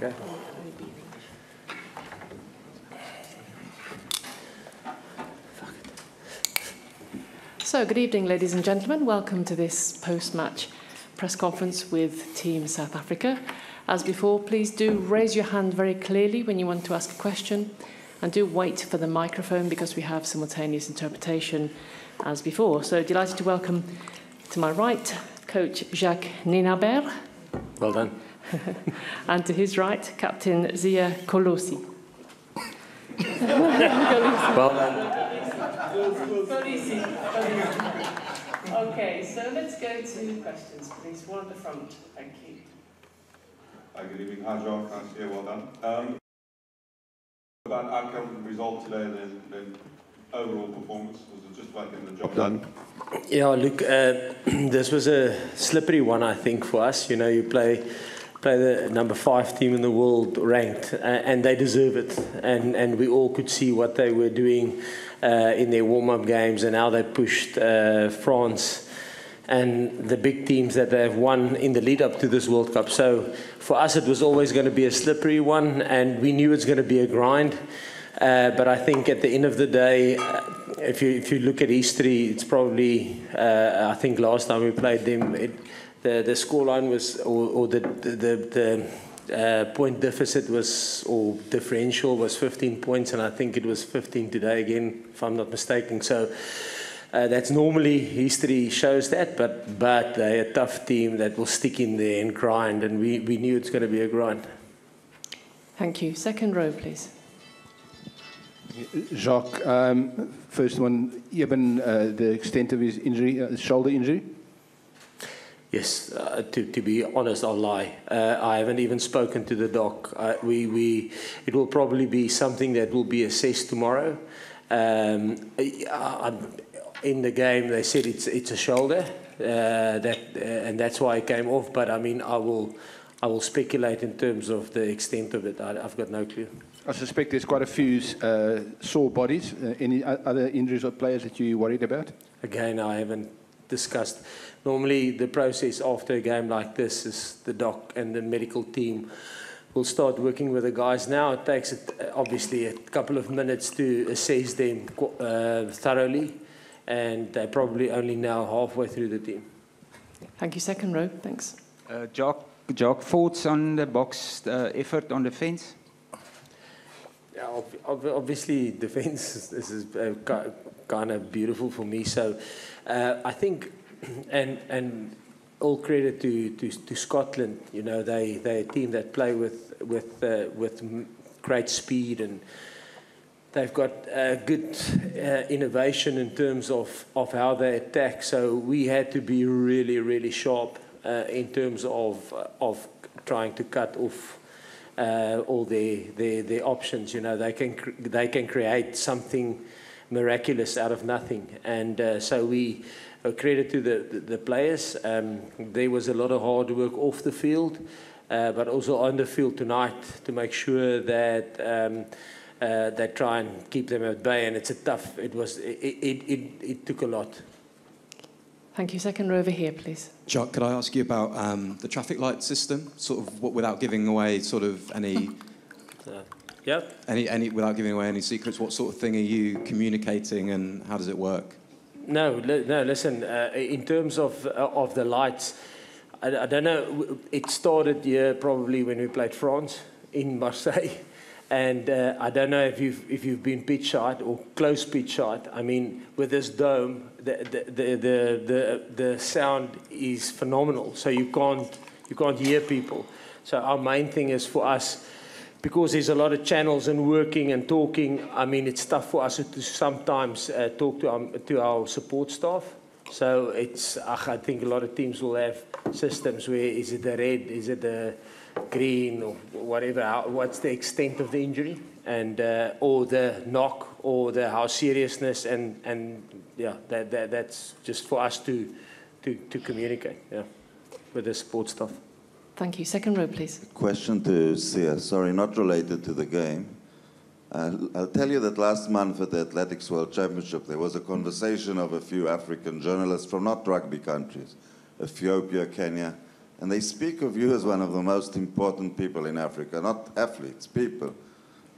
Okay. So, good evening, ladies and gentlemen. Welcome to this post-match press conference with Team South Africa. As before, please do raise your hand very clearly when you want to ask a question, and do wait for the microphone because we have simultaneous interpretation as before. So, delighted to welcome to my right, Coach Jacques Nienaber. Well done. And to his right, Captain Zia Kolisi. Well done. Kolisi. Okay, so let's go to questions, please. One at the front. Thank you. Hi, good evening. Hi, Jacques. Nice to hear. Well done. About outcome, result today, then overall performance, was it just like in the job done? Yeah, look, this was a slippery one, I think, for us. You know, you play the number 5 team in the world ranked, and they deserve it. And we all could see what they were doing in their warm-up games and how they pushed France and the big teams that they've won in the lead up to this World Cup. So for us, it was always going to be a slippery one, and we knew it's going to be a grind. But I think at the end of the day, if you look at history, it's probably, I think last time we played them, the scoreline was, or the point deficit was, or differential was 15 points, and I think it was 15 today again, if I'm not mistaken. So that's normally, history shows that, but they're a tough team that will stick in there and grind, and we knew it's going to be a grind. Thank you. Second row, please. Jacques, first one, given the extent of his injury, shoulder injury? Yes, to be honest, I'll lie. I haven't even spoken to the doc. It will probably be something that will be assessed tomorrow. In the game, they said it's a shoulder, and that's why it came off. But I mean, I will speculate in terms of the extent of it. I've got no clue. I suspect there's quite a few sore bodies. Any other injuries or players that you're worried about? Again, I haven't discussed. Normally, the process after a game like this is the doc and the medical team will start working with the guys. Now it takes obviously a couple of minutes to assess them thoroughly, and they're probably only now halfway through the team. Thank you. Second row. Thanks. Jacques, thoughts on the Boks effort on defence? Yeah, obviously, defence this is kind of beautiful for me. So I think, and all credit to Scotland. You know, they're a team that play with great speed, and they've got good innovation in terms of how they attack. So we had to be really sharp in terms of trying to cut off all their options. You know, they can create something miraculous out of nothing, and so we credit to the players. There was a lot of hard work off the field, but also on the field tonight to make sure that they try and keep them at bay. And it's a tough. It took a lot. Thank you. Second row over here, please. Jacques, could I ask you about the traffic light system, sort of without giving away sort of any, without giving away any secrets? What sort of thing are you communicating, and how does it work? No. Listen, in terms of the lights, I don't know. It started here probably when we played France in Marseille. And I don't know if you've been pitch side or close pitch side. I mean, with this dome, the sound is phenomenal. So you can't hear people. So our main thing is for us, because there's a lot of channels and working and talking. I mean, it's tough for us to sometimes talk to our support staff. So it's I think a lot of teams will have systems where is it the red, is it the green or whatever, what's the extent of the injury, and or the knock, or the how seriousness, and yeah, that's just for us to communicate, yeah, with the support staff. Thank you. Second row, please. Question to Sia. Sorry, not related to the game. I'll tell you that last month at the Athletics World Championship, there was a conversation of a few African journalists from not rugby countries, Ethiopia, Kenya, and they speak of you as one of the most important people in Africa, not athletes, people.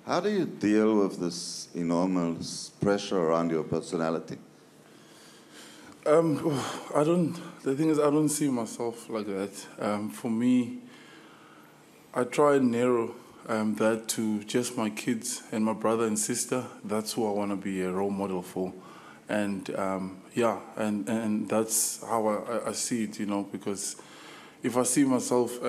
How do you deal with this enormous pressure around your personality? The thing is, I don't see myself like that. For me, I try and narrow that to just my kids and my brother and sister. That's who I want to be a role model for. And yeah, and that's how I see it, you know, because if I see myself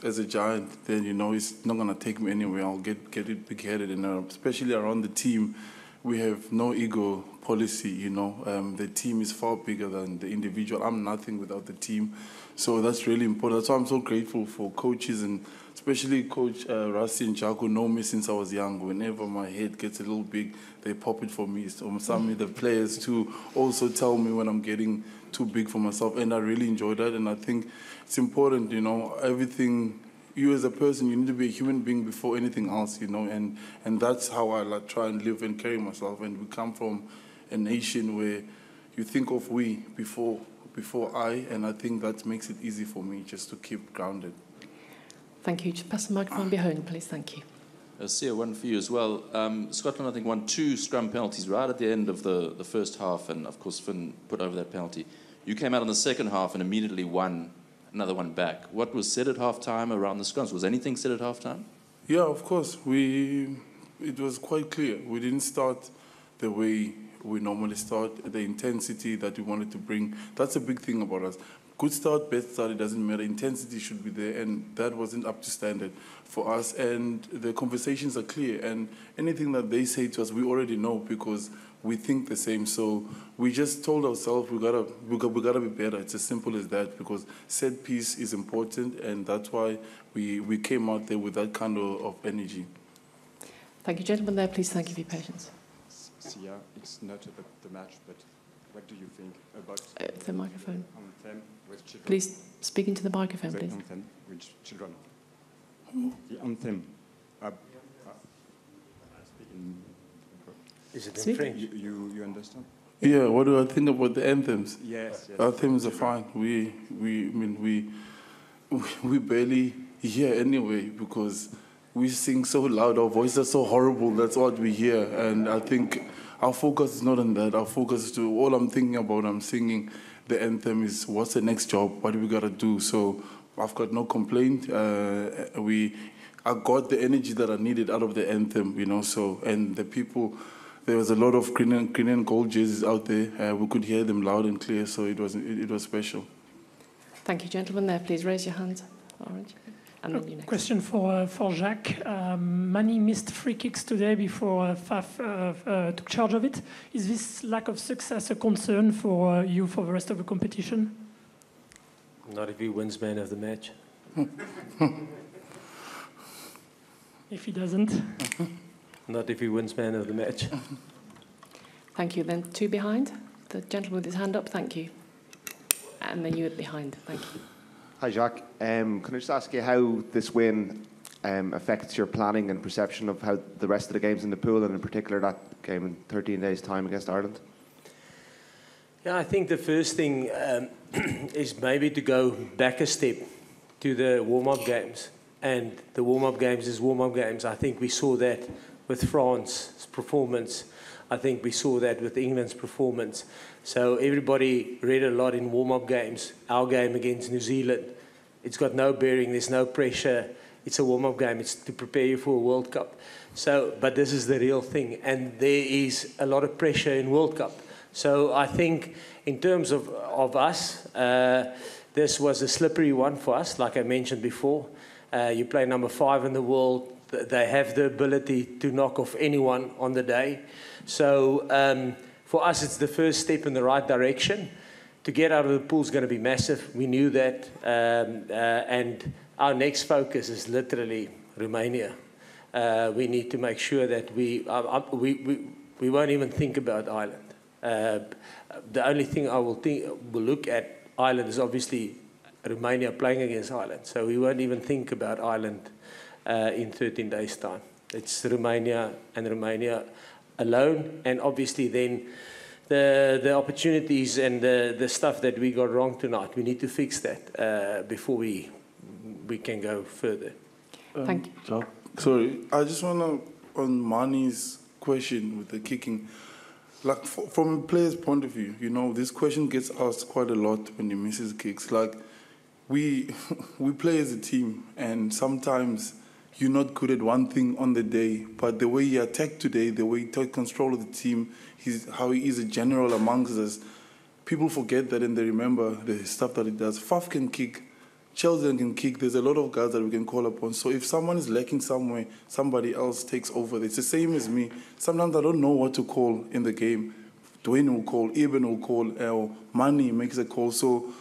as a giant, then, you know, it's not going to take me anywhere. I'll get it big-headed. And especially around the team, we have no ego policy, you know. The team is far bigger than the individual. I'm nothing without the team. So that's really important. That's why I'm so grateful for coaches, and especially Coach Rassi and Jacques, who know me since I was young. Whenever my head gets a little big, they pop it for me. So some of the players, too, also tell me when I'm getting too big for myself. And I really enjoy that. And I think it's important, you know, everything. You as a person, you need to be a human being before anything else, you know, and that's how I like try and live and carry myself. And we come from a nation where you think of we before I, and I think that makes it easy for me just to keep grounded. Thank you. Just pass the microphone behind, please. Thank you. Sia, one for you as well. Scotland, I think, won 2 scrum penalties right at the end of the first half, and of course Finn put over that penalty. You came out in the second half and immediately won another one back. What was said at half-time around the scrums? Was anything said at half-time? Yeah, of course. It was quite clear. We didn't start the way we normally start, the intensity that we wanted to bring. That's a big thing about us. Good start, bad start, it doesn't matter. Intensity should be there, and that wasn't up to standard for us. And the conversations are clear, and anything that they say to us, we already know because we think the same. So we just told ourselves we gotta be better. It's as simple as that, because set piece is important, and that's why we came out there with that kind of energy. Thank you, gentlemen. There, please. Thank you for your patience. Sia, it's not about the match, but what do you think about the microphone? Anthem with children? Please speak into the microphone, please. The anthem with children. The anthem. Is it in French? You understand? Yeah. What do I think about the anthems? Yes. Anthems are fine. We barely hear anyway because we sing so loud. Our voices are so horrible. That's what we hear. And I think our focus is not on that. Our focus is to all I'm thinking about. I'm singing the anthem is what's the next job? What do we gotta do? So I've got no complaint. I got the energy that I needed out of the anthem, you know. So, and the people, there was a lot of green and gold jerseys out there. We could hear them loud and clear. So it was special. Thank you, gentlemen. There, please raise your hands. Orange. And then you next. Question for Jacques. Mani missed free kicks today before Faf took charge of it. Is this lack of success a concern for you for the rest of the competition? Not if he wins man of the match. If he doesn't? Not if he wins man of the match. Thank you. Then 2 behind. The gentleman with his hand up, thank you. And then you at behind, thank you. Hi, Jacques. Can I just ask you how this win affects your planning and perception of how the rest of the games in the pool, and in particular that game in 13 days' time against Ireland? Yeah, I think the first thing is maybe to go back a step to the warm-up games. And the warm-up games is warm-up games. I think we saw that with France's performance. I think we saw that with England's performance. So everybody read a lot in warm-up games. Our game against New Zealand, it's got no bearing, there's no pressure. It's a warm-up game. It's to prepare you for a World Cup. So, but this is the real thing. And there is a lot of pressure in World Cup. So I think in terms of us, this was a slippery one for us, like I mentioned before. You play number 5 in the world. They have the ability to knock off anyone on the day. So for us, it's the first step in the right direction. To get out of the pool is going to be massive. We knew that. And our next focus is literally Romania. We need to make sure that we won't even think about Ireland. The only thing I will look at Ireland is obviously Romania playing against Ireland. So we won't even think about Ireland in 13 days' time. It's Romania and Romania alone, and obviously then the opportunities and the stuff that we got wrong tonight, we need to fix that before we can go further. Thank you. Jacques, sorry, I just want to, on Mani's question with the kicking, like from a player's point of view, you know, this question gets asked quite a lot when he misses kicks. Like, we play as a team, and sometimes you're not good at one thing on the day, but the way he attacked today, the way he took control of the team, how he is a general amongst us, people forget that and they remember the stuff that he does. Faf can kick, Chelsea can kick, there's a lot of guys that we can call upon. So if someone is lacking somewhere, somebody else takes over. It's the same as me. Sometimes I don't know what to call in the game. Dwayne will call, Eben will call, or Mani makes a call. So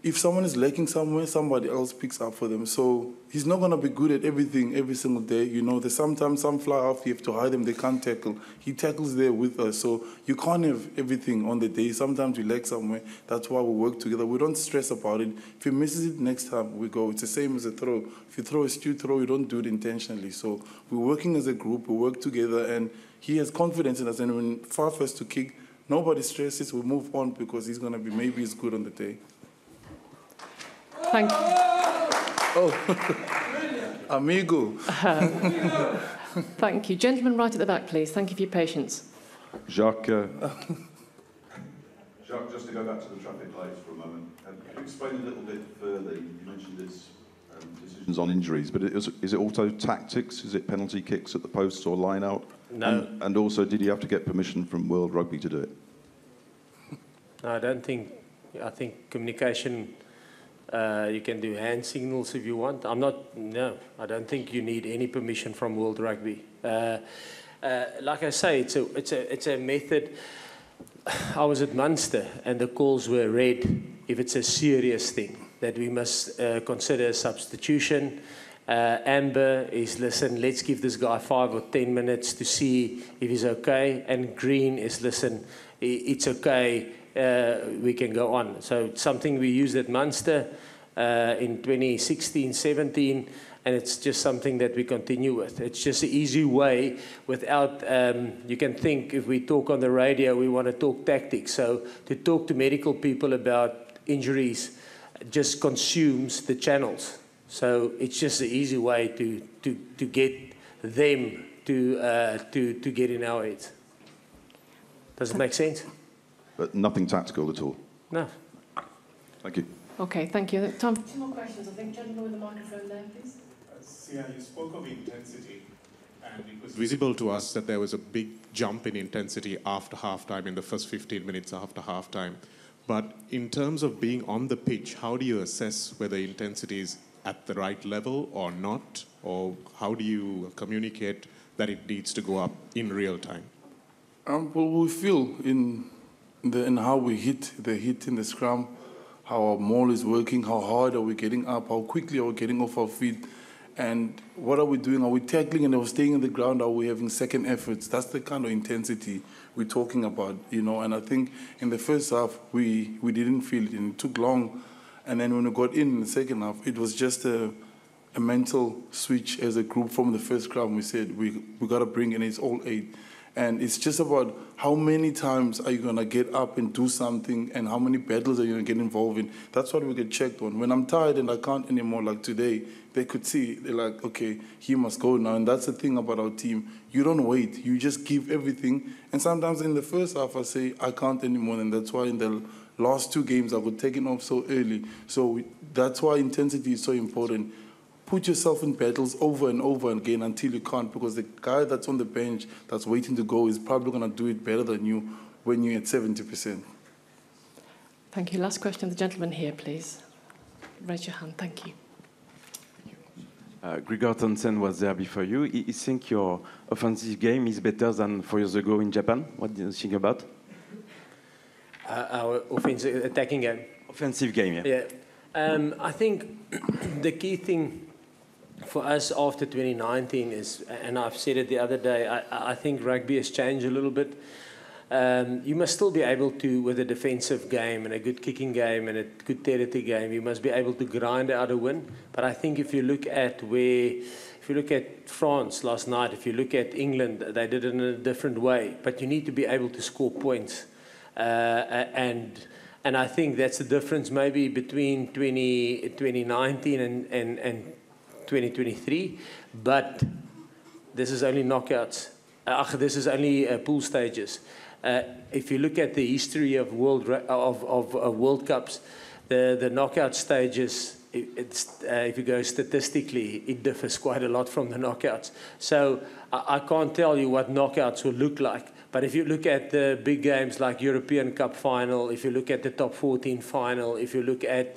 if someone is lacking somewhere, somebody else picks up for them. So he's not going to be good at everything every single day. You know, there's sometimes some fly off, you have to hide them, they can't tackle. He tackles there with us. So you can't have everything on the day. Sometimes we lack somewhere. That's why we work together. We don't stress about it. If he misses it, next time we go. It's the same as a throw. If you throw a stupid throw, you don't do it intentionally. So we're working as a group. We work together, and he has confidence in us. And when Faf has to kick, nobody stresses. We move on because he's going to be, maybe he's good on the day. Thank you. Oh, amigo. Thank you. Gentleman right at the back, please. Thank you for your patience. Jacques. Jacques, just to go back to the traffic lights for a moment, can you explain a little bit further? You mentioned this decisions On injuries, but is it also tactics? Is it penalty kicks at the post or line out? No. And also, did you have to get permission from World Rugby to do it? No, I don't think. I think communication. You can do hand signals if you want. No, I don't think you need any permission from World Rugby. Like I say, it's a method. I was at Munster and the calls were read if it's a serious thing that we must consider a substitution. Amber is, listen, let's give this guy 5 or 10 minutes to see if he's okay. And green is, listen, it's okay. We can go on. So it's something we used at Munster in 2016-17, and it's just something that we continue with. It's just an easy way without, you can think if we talk on the radio, we want to talk tactics. So to talk to medical people about injuries just consumes the channels. So it's just an easy way to get them to get in our heads. Does it make sense? But nothing tactical at all? No. Thank you. Okay, thank you. Tom, 2 more questions. I think, gentleman with the microphone there, please. Yeah, you spoke of intensity, and it was visible to us that there was a big jump in intensity after halftime, in the first 15 minutes after halftime. But in terms of being on the pitch, how do you assess whether intensity is at the right level or not? Or how do you communicate that it needs to go up in real time? Well, we feel in how we hit in the scrum, how our maul is working, how hard are we getting up, how quickly are we getting off our feet, and what are we doing? Are we tackling and are we staying on the ground? Are we having second efforts? That's the kind of intensity we're talking about, you know. And I think in the first half we didn't feel it, and it took long. And then when we got in the second half, it was just a mental switch as a group from the first scrum. We said we got to bring in, it's all 8. And it's just about how many times are you going to get up and do something, and how many battles are you going to get involved in. That's what we get checked on. When I'm tired and I can't anymore, like today, they could see, they're like, okay, he must go now. And that's the thing about our team. You don't wait. You just give everything. And sometimes in the first half, I say, I can't anymore. And that's why in the last 2 games, I got taken off so early. So that's why intensity is so important. Put yourself in battles over and over again until you can't, because the guy that's on the bench that's waiting to go is probably going to do it better than you when you're at 70%. Thank you. Last question, the gentleman here, please. Raise your hand. Thank you. Gregor Townsend was there before you. You think your offensive game is better than 4 years ago in Japan? What do you think about? Our offensive attacking game. Offensive game, yeah. Yeah. I think the key thing for us after 2019 is, and I've said it the other day, I think rugby has changed a little bit. You must still be able to, with a defensive game and a good kicking game and a good territory game, you must be able to grind out a win. But I think if you look at France last night, if you look at England, they did it in a different way. But you need to be able to score points. And I think that's the difference maybe between 2019 and 2023. But this is only knockouts. This is only pool stages. If you look at the history of World Cups, the knockout stages, if you go statistically, it differs quite a lot from the knockouts. So I can't tell you what knockouts will look like. But if you look at the big games like European Cup final, if you look at the top 14 final, if you look at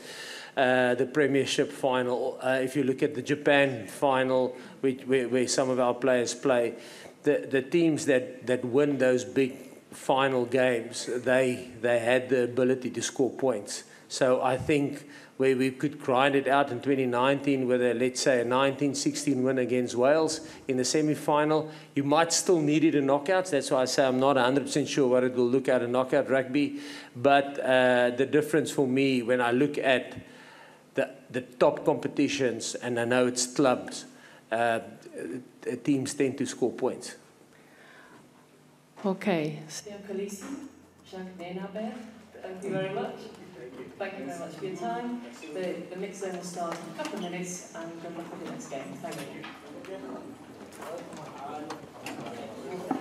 the Premiership final, if you look at the Japan final, where some of our players play, the teams that win those big final games, they had the ability to score points. So I think where we could grind it out in 2019 with let's say a 19-16 win against Wales in the semi-final, you might still need it in knockouts. That's why I say I'm not 100% sure what it will look at in knockout rugby. But the difference for me when I look at the top competitions, and I know it's clubs, teams tend to score points. Okay. Kolisi, Jacques Nienaber, thank you very much. Thank you very much for your time. The mix zone will start in a couple of minutes, and good luck with the next game. Thank you.